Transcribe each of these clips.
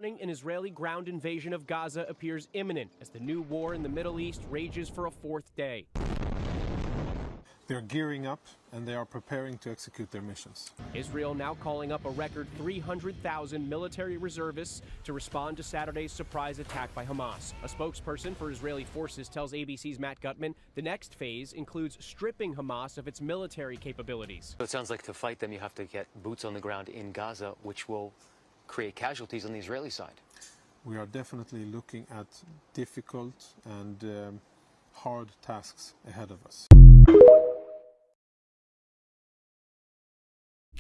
An Israeli ground invasion of Gaza appears imminent as the new war in the Middle East rages for a fourth day. They're gearing up and they are preparing to execute their missions. Israel now calling up a record 300,000 military reservists to respond to Saturday's surprise attack by Hamas. A spokesperson for Israeli forces tells ABC's Matt Gutman the next phase includes stripping Hamas of its military capabilities. So it sounds like to fight them, you have to get boots on the ground in Gaza, which will create casualties on the Israeli side. We are definitely looking at difficult and hard tasks ahead of us.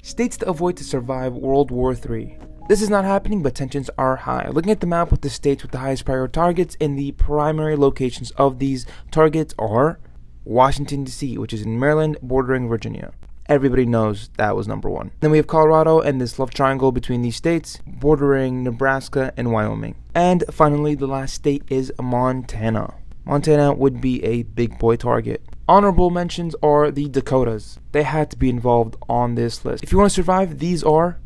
States to avoid to survive World War III. This is not happening, but tensions are high. Looking at the map with the states with the highest priority targets, and the primary locations of these targets are Washington, D.C., which is in Maryland, bordering Virginia. Everybody knows that was number one. Then we have Colorado and this love triangle between these states, bordering Nebraska and Wyoming. And finally, the last state is Montana. Montana would be a big boy target. Honorable mentions are the Dakotas. They had to be involved on this list. If you want to survive, these are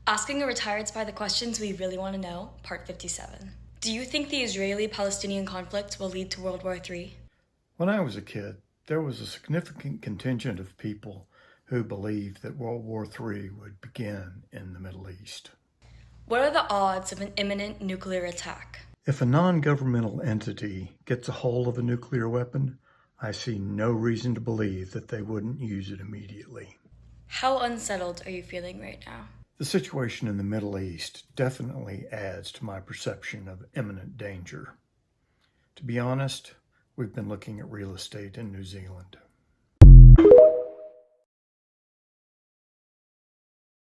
Asking a retired spy the questions we really want to know, part 57. Do you think the Israeli-Palestinian conflict will lead to World War III? When I was a kid, there was a significant contingent of people who believed that World War III would begin in the Middle East. What are the odds of an imminent nuclear attack? If a non-governmental entity gets a hold of a nuclear weapon, I see no reason to believe that they wouldn't use it immediately. How unsettled are you feeling right now? The situation in the Middle East definitely adds to my perception of imminent danger. To be honest, we've been looking at real estate in New Zealand.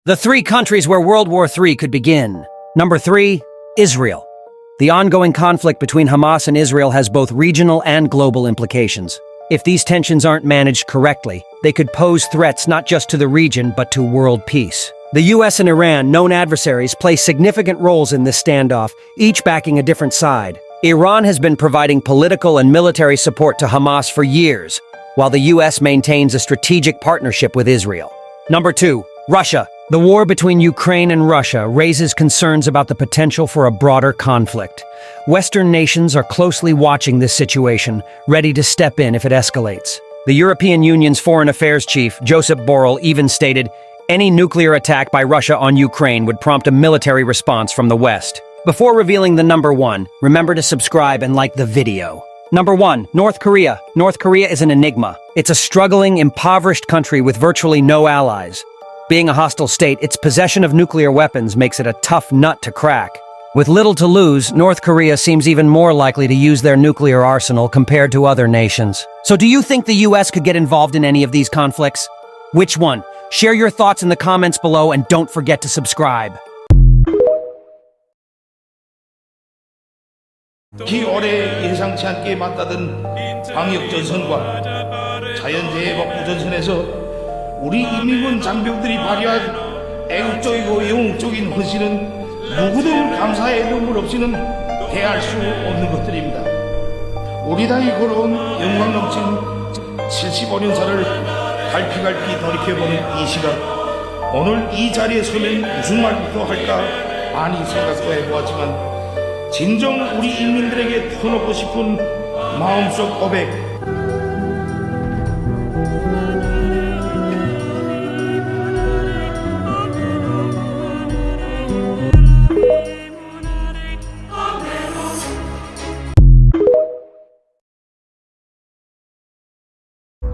The three countries where World War III could begin. Number 3, Israel. The ongoing conflict between Hamas and Israel has both regional and global implications. If these tensions aren't managed correctly, they could pose threats not just to the region but to world peace. The US and Iran, known adversaries, play significant roles in this standoff, each backing a different side. Iran has been providing political and military support to Hamas for years, while the US maintains a strategic partnership with Israel. Number 2, Russia. The war between Ukraine and Russia raises concerns about the potential for a broader conflict. Western nations are closely watching this situation, ready to step in if it escalates. The European Union's Foreign Affairs Chief, Josep Borrell, even stated, any nuclear attack by Russia on Ukraine would prompt a military response from the West. Before revealing the number 1, remember to subscribe and like the video. Number 1, North Korea. North Korea is an enigma. It's a struggling, impoverished country with virtually no allies. Being a hostile state, its possession of nuclear weapons makes it a tough nut to crack. With little to lose, North Korea seems even more likely to use their nuclear arsenal compared to other nations. So do you think the US could get involved in any of these conflicts? Which one? Share your thoughts in the comments below and don't forget to subscribe. 올해 예상치 않게 맞닿은 방역전선과 자연재해 복구전선에서 우리 인민군 장병들이 발휘한 애국적이고 영웅적인 헌신은 누구도 감사의 눈물 없이는 대할 수 없는 것들입니다. 우리 당이 걸어온 영광 넘친 75년사를 갈피갈피 돌이켜보는 이 시간, 오늘 이 자리에 서면 무슨 말부터 할까 많이 생각도 해보았지만 진정 우리 인민들에게 터놓고 싶은 마음속 고백.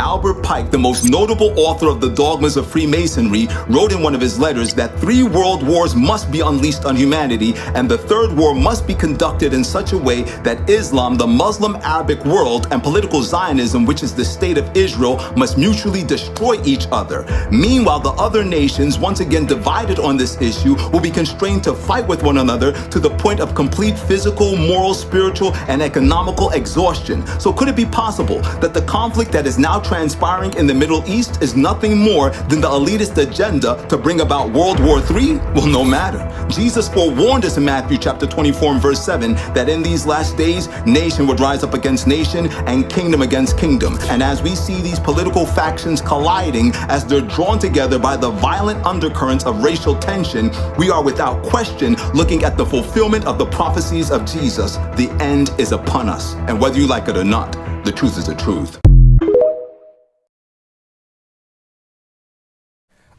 Albert Pike, the most notable author of the Dogmas of Freemasonry, wrote in one of his letters that 3 world wars must be unleashed on humanity, and the 3rd war must be conducted in such a way that Islam, the Muslim Arabic world, and political Zionism, which is the state of Israel, must mutually destroy each other. Meanwhile, the other nations, once again divided on this issue, will be constrained to fight with one another to the point of complete physical, moral, spiritual, and economical exhaustion. So could it be possible that the conflict that is now transpiring transpiring in the Middle East is nothing more than the elitist agenda to bring about World War III? Well, no matter. Jesus forewarned us in Matthew chapter 24 and verse 7 that in these last days, nation would rise up against nation and kingdom against kingdom. And as we see these political factions colliding as they're drawn together by the violent undercurrents of racial tension, we are without question looking at the fulfillment of the prophecies of Jesus. The end is upon us. And whether you like it or not, the truth is the truth.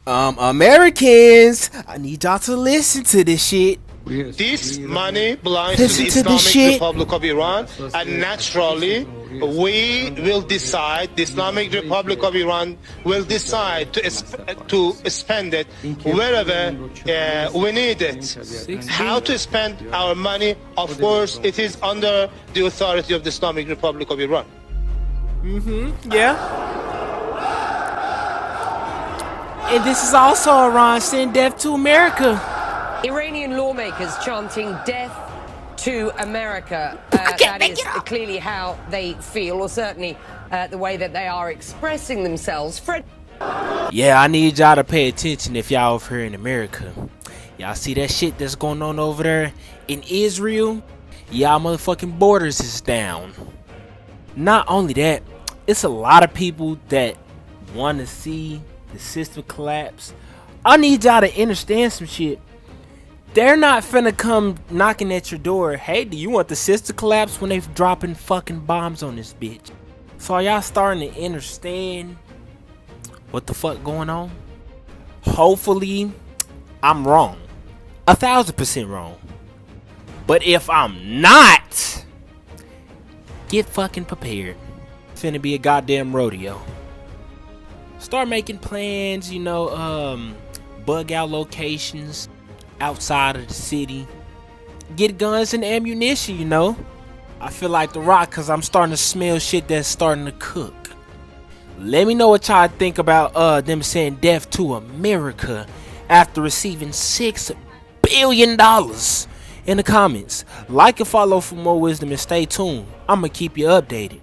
Americans, I need y'all to listen to this shit. This money belongs to the Islamic Republic of Iran, and naturally we will decide, the Islamic Republic of Iran will decide to spend it wherever we need it. How to spend our money, of course, it is under the authority of the Islamic Republic of Iran. Yeah. And this is also Iran saying death to America. Iranian lawmakers chanting death to America. That is clearly how they feel, or certainly the way that they are expressing themselves. Fred. Yeah, I need y'all to pay attention if y'all over here in America. Y'all see that shit that's going on over there in Israel? Y'all motherfucking borders is down. Not only that, it's a lot of people that want to see the system collapse. I need y'all to understand some shit. They're not finna come knocking at your door. Hey, do you want the system collapse when they dropping fucking bombs on this bitch? So are y'all starting to understand what the fuck going on? Hopefully, I'm wrong. 1,000% wrong. But if I'm not, get fucking prepared. It's finna be a goddamn rodeo. Start making plans, bug out locations outside of the city. Get guns and ammunition, I feel like The Rock because I'm starting to smell shit that's starting to cook. Let me know what y'all think about them saying death to America after receiving $6 billion in the comments. Like and follow for more wisdom and stay tuned. I'm going to keep you updated.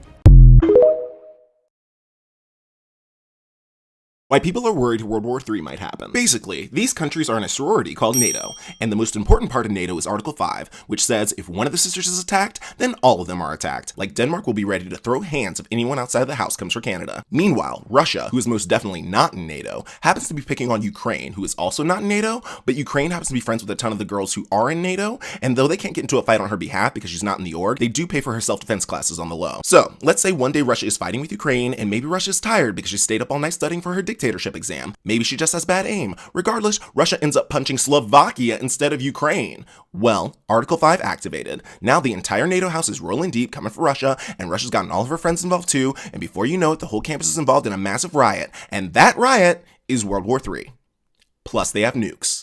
Why people are worried World War III might happen. Basically, these countries are in a sorority called NATO, and the most important part of NATO is Article 5, which says if one of the sisters is attacked, then all of them are attacked. Like Denmark will be ready to throw hands if anyone outside of the house comes for Canada. Meanwhile, Russia, who is most definitely not in NATO, happens to be picking on Ukraine, who is also not in NATO, but Ukraine happens to be friends with a ton of the girls who are in NATO, and though they can't get into a fight on her behalf because she's not in the org, they do pay for her self-defense classes on the low. So, let's say one day Russia is fighting with Ukraine, and maybe Russia is tired because she stayed up all night studying for her dictatorship exam. Maybe she just has bad aim. Regardless, Russia ends up punching Slovakia instead of Ukraine. Well, Article 5 activated. Now the entire NATO house is rolling deep, coming for Russia, and Russia's gotten all of her friends involved too, and before you know it, the whole campus is involved in a massive riot, and that riot is World War III. Plus they have nukes.